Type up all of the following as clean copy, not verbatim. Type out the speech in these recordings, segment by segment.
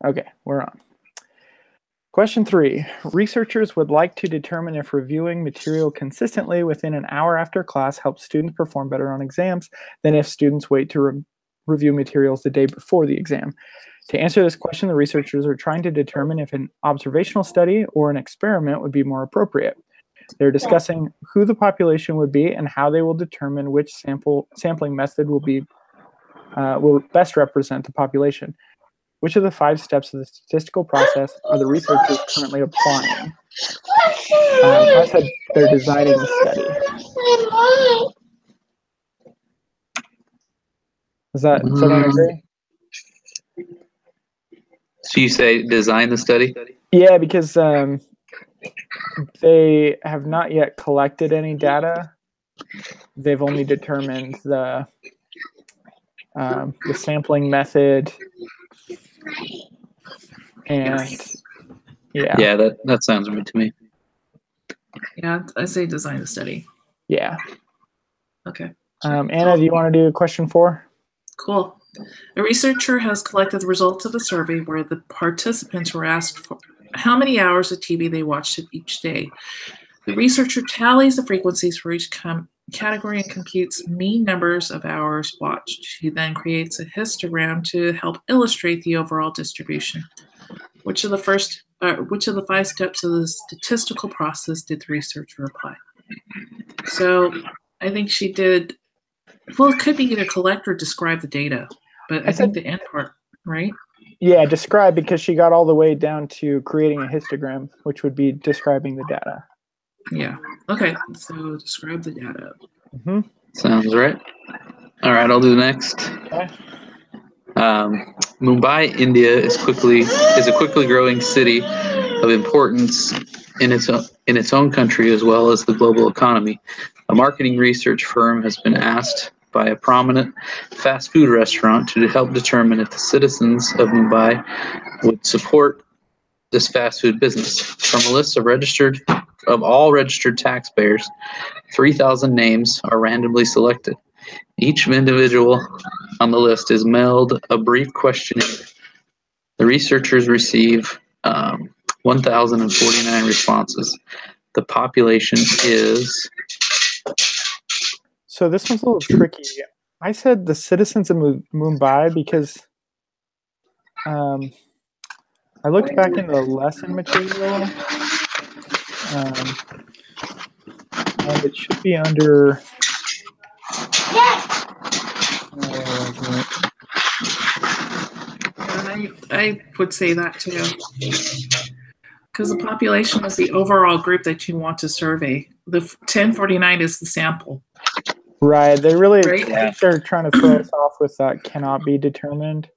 Okay, we're on. Question 3. Researchers would like to determine if reviewing material consistently within an hour after class helps students perform better on exams than if students wait to review materials the day before the exam. To answer this question, the researchers are trying to determine if an observational study or an experiment would be more appropriate. They're discussing who the population would be and how they will determine which sampling method will best represent the population. Which of the 5 steps of the statistical process are the researchers currently applying? So I said they're designing the study. Does everyone agree? So you say design the study? Yeah, because they have not yet collected any data. They've only determined the sampling method. And yeah, that sounds good to me. Yeah, I say design the study. Yeah. Okay. Anna, do you want to do question 4? Cool. A researcher has collected the results of a survey where the participants were asked for how many hours of TV they watched each day. The researcher tallies the frequencies for each category and computes mean numbers of hours watched. She then creates a histogram to help illustrate the overall distribution. Which of the 5 steps of the statistical process did the researcher apply? So I think she did. Well, it could be either collect or describe the data, but I think the end part, right? Yeah, describe, because she got all the way down to creating a histogram, which would be describing the data. Yeah. Okay. So describe the data. Mm-hmm. Sounds right. All right, I'll do the next. Okay. Mumbai, India is a quickly growing city of importance in its own country as well as the global economy. A marketing research firm has been asked by a prominent fast food restaurant to help determine if the citizens of Mumbai would support this fast food business. From a list of all registered taxpayers, 3,000 names are randomly selected. Each individual on the list is mailed a brief questionnaire. The researchers receive 1,049 responses. The population is... So this one's a little tricky. I said the citizens of Mumbai because I looked back in the lesson material, and it should be under... I would say that too. Because the population is the overall group that you want to survey. The 1049 is the sample. Right. They really Right? they're trying to throw us off with that cannot be determined.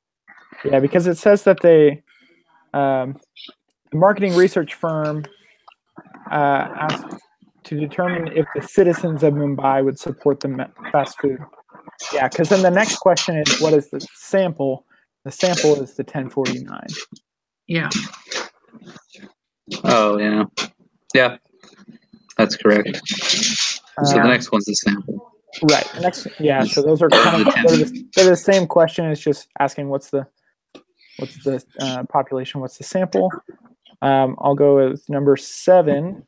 Yeah, because it says that the marketing research firm asked to determine if the citizens of Mumbai would support the fast food. Yeah, because then the next question is, what is the sample? The sample is the 1049. Yeah. Oh, yeah. Yeah, that's correct. So the next one's the sample. Right. Yeah, so those are kind of they're the same question. It's just asking what's the population, what's the sample. I'll go with number 7.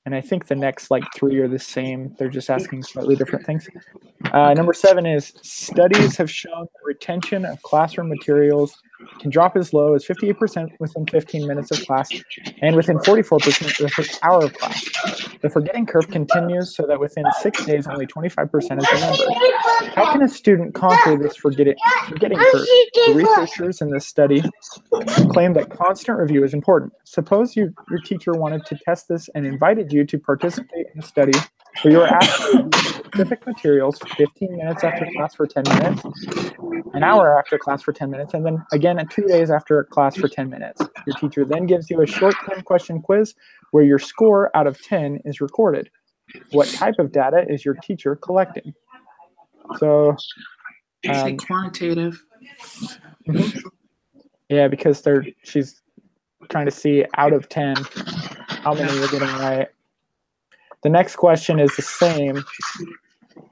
And I think the next 3 are the same. They're just asking slightly different things. Number 7 is studies have shown that retention of classroom materials can drop as low as 58% within 15 minutes of class and within 44% the first hour of class. The forgetting curve continues so that within 6 days, only 25% is remembered. How can a student conquer this forgetting curve? The researchers in this study claim that constant review is important. Suppose your teacher wanted to test this and invited you to participate in a study where you were asked to review specific materials 15 minutes after class for 10 minutes, an hour after class for 10 minutes, and then again 2 days after class for 10 minutes. Your teacher then gives you a short 10-question quiz where your score out of 10 is recorded. What type of data is your teacher collecting? So, say quantitative. Yeah, because she's trying to see out of 10 how many you're getting right. The next question is the same,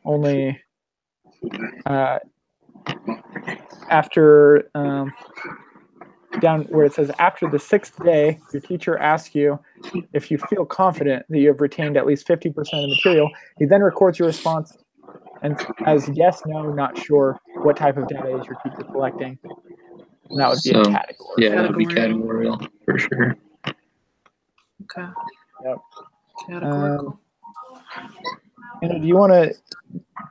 only after down where it says after the 6th day, your teacher asks you if you feel confident that you have retained at least 50% of the material. He then records your response and as yes, no, not sure what type of data is your teacher collecting. And that would be a category. Yeah, that would be categorical for sure. Okay. Yep. Categorical. Anna, do you want to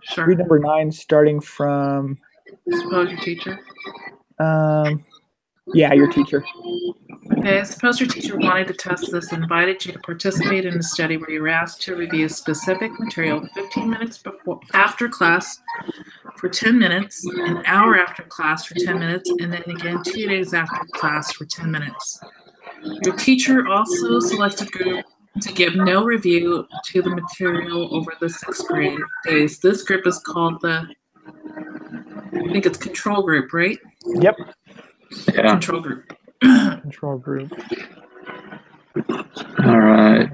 Sure. read number 9 starting from? Suppose your teacher. Yeah, your teacher. Okay, suppose your teacher wanted to test this and invited you to participate in a study where you were asked to review specific material 15 minutes after class for 10 minutes, an hour after class for 10 minutes, and then again 2 days after class for 10 minutes. Your teacher also selects a group to give no review to the material over the 6 days. This group is called I think it's control group, right? Yep. Yeah. Control group. Control group. All right.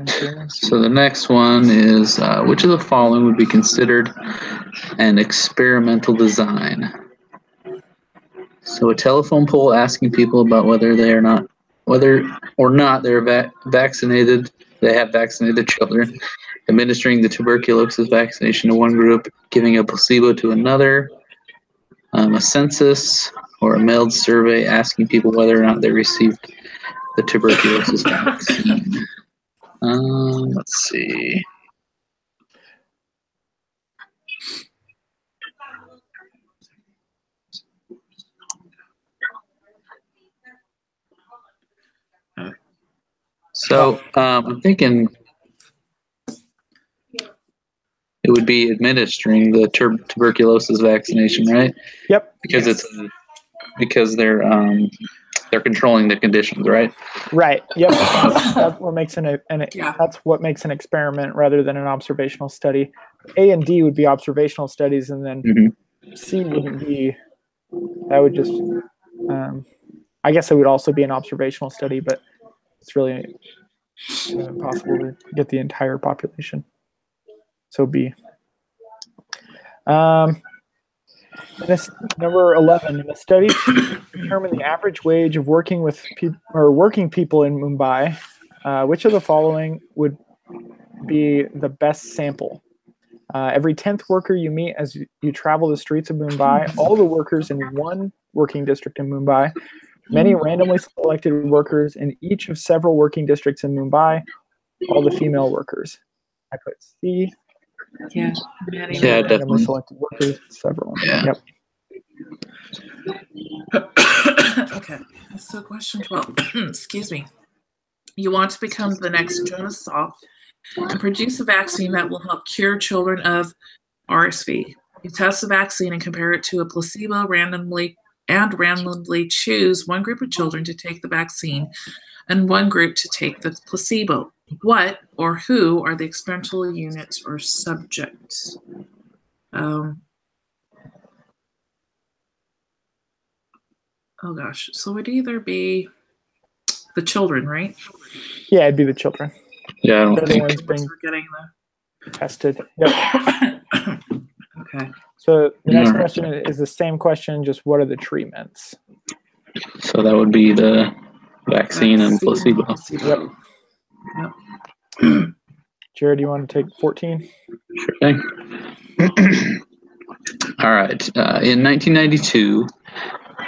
So the next one is which of the following would be considered an experimental design? So a telephone poll asking people about whether or not they're vaccinated. They have vaccinated children. Administering the tuberculosis vaccination to one group, giving a placebo to another. A census or a mailed survey asking people whether or not they received the tuberculosis vaccine. Let's see. So I'm thinking it would be administering the tuberculosis vaccination, right? Yep. Because they're controlling the conditions, right? Right. Yep. That's what makes that's what makes an experiment rather than an observational study. A and D would be observational studies, and then C wouldn't be. That would just. I guess it would also be an observational study, but it's really impossible to get the entire population. So B. This number 11. In the study to determine the average wage of working people in Mumbai, which of the following would be the best sample? Every 10th worker you meet as you travel the streets of Mumbai, all the workers in one working district in Mumbai, many randomly selected workers in each of several working districts in Mumbai, all the female workers. I put C. Yeah, randomly definitely. Selected workers, several. Yeah. Yep. Okay, so question 12. Excuse me. You want to become the next Jonas Salk and produce a vaccine that will help cure children of RSV. You test the vaccine and compare it to a placebo randomly choose one group of children to take the vaccine and one group to take the placebo. What or who are the experimental units or subjects? Oh gosh, so it would either be the children, right? Yeah, it'd be the children. Yeah, I don't They're think the ones being getting tested. Yep. Okay. So the next question is the same question, just what are the treatments? so. That would be the vaccine and placebo. Yep. Jared, you want to take 14? Sure thing. All right. In 1992,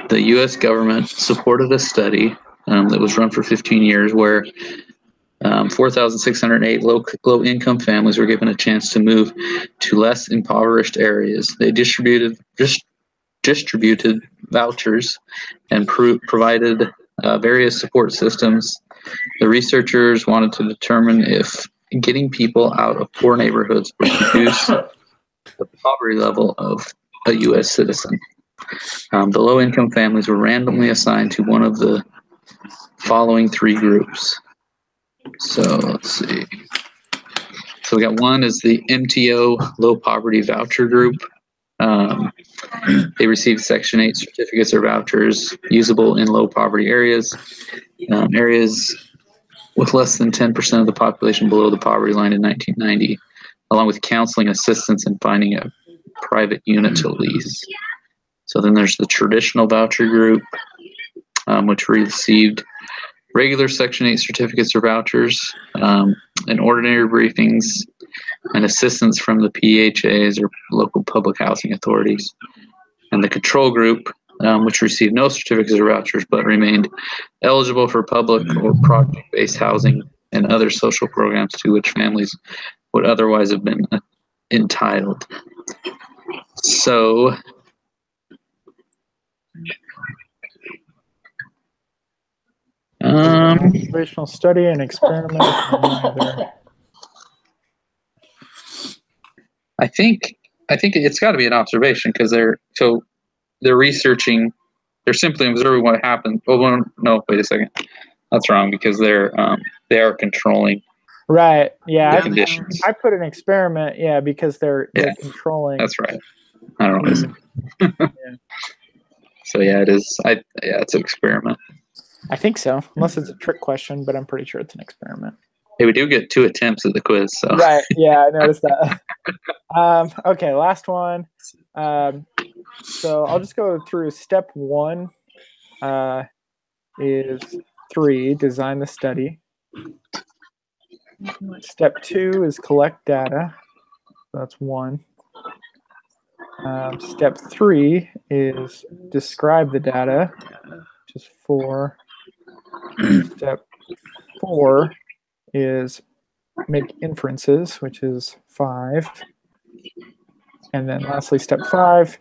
the U.S. government supported a study that was run for 15 years where 4,608 low-income families were given a chance to move to less impoverished areas. They distributed vouchers and provided various support systems. The researchers wanted to determine if getting people out of poor neighborhoods would reduce the poverty level of a U.S. citizen. The low-income families were randomly assigned to one of the following 3 groups. So let's see. So we got one is the MTO low poverty voucher group. They received Section 8 certificates or vouchers usable in low poverty areas, areas with less than 10% of the population below the poverty line in 1990, along with counseling assistance and finding a private unit to lease. So then there's the traditional voucher group. which received regular Section 8 certificates or vouchers, and ordinary briefings, and assistance from the PHAs or local public housing authorities. And the control group, which received no certificates or vouchers but remained eligible for public or project-based housing and other social programs to which families would otherwise have been entitled. So, observational study and experiment. I think it's got to be an observation because they're researching. They're simply observing what happened. Oh no! Wait a second. That's wrong because they are controlling. Right. Yeah. The conditions. I put an experiment. Yeah, because they're controlling. That's right. I don't know. Yeah. So yeah, it is. It's an experiment. I think so, unless it's a trick question, but I'm pretty sure it's an experiment. Hey, we do get 2 attempts at the quiz. So. Right. Yeah, I noticed that. Okay, last one. So I'll just go through step 1 is 3, design the study. Step 2 is collect data. So that's 1. Step 3 is describe the data, which is 4. Step 4 is make inferences, which is 5. And then lastly, step 5,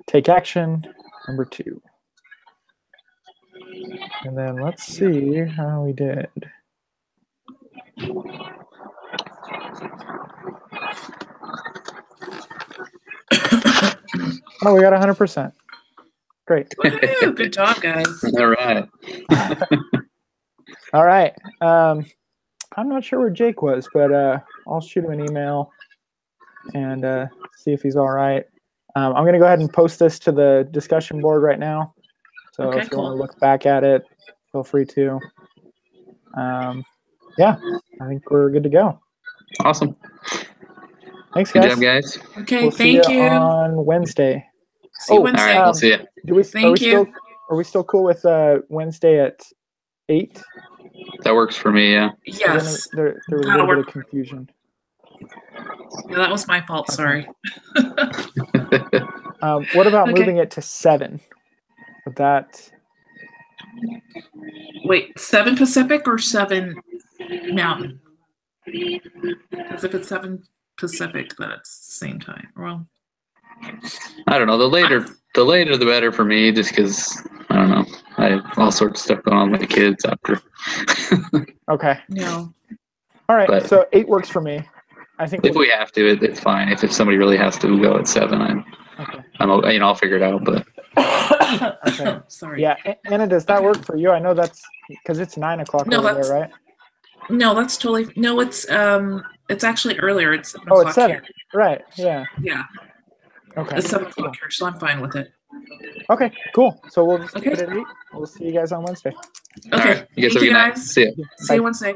take action, number 2. And then let's see how we did. Oh, we got 100%. Great. Woo, good job, guys. All right. All right. I'm not sure where Jake was, but I'll shoot him an email and see if he's all right. I'm going to go ahead and post this to the discussion board right now. So if you want to look back at it, feel free to. Yeah, I think we're good to go. Awesome. Thanks, guys. Good job, guys. Okay, we'll thank see you. On Wednesday. See you Wednesday. All right, we'll see you. Thank you. Are we still cool with Wednesday at 8? That works for me, yeah. Yes. There was a little bit of confusion. Yeah, that was my fault. Sorry. What about moving it to 7? Would that... Wait, 7 Pacific or 7 Mountain? Because if it's 7 Pacific, then it's the same time. Well, I don't know. The later the better for me, just because I don't know. I have all sorts of stuff going on with the kids after. Okay. No. All right. So 8 works for me. I think if we have to, it's fine. If somebody really has to go at 7, I'll figure it out. But okay. Sorry. Yeah, Anna, does that work for you? I know that's because it's 9 o'clock over there, right? No, that's totally no. It's actually earlier. It's 7 it's 7. Here. Right. Yeah. Yeah. Okay. It's 7 o'clock here, so I'm fine with it. Okay. Cool. So we'll just keep it at 8. We'll see you guys on Wednesday. Okay. Right. You guys have a good night. See ya. See you Wednesday.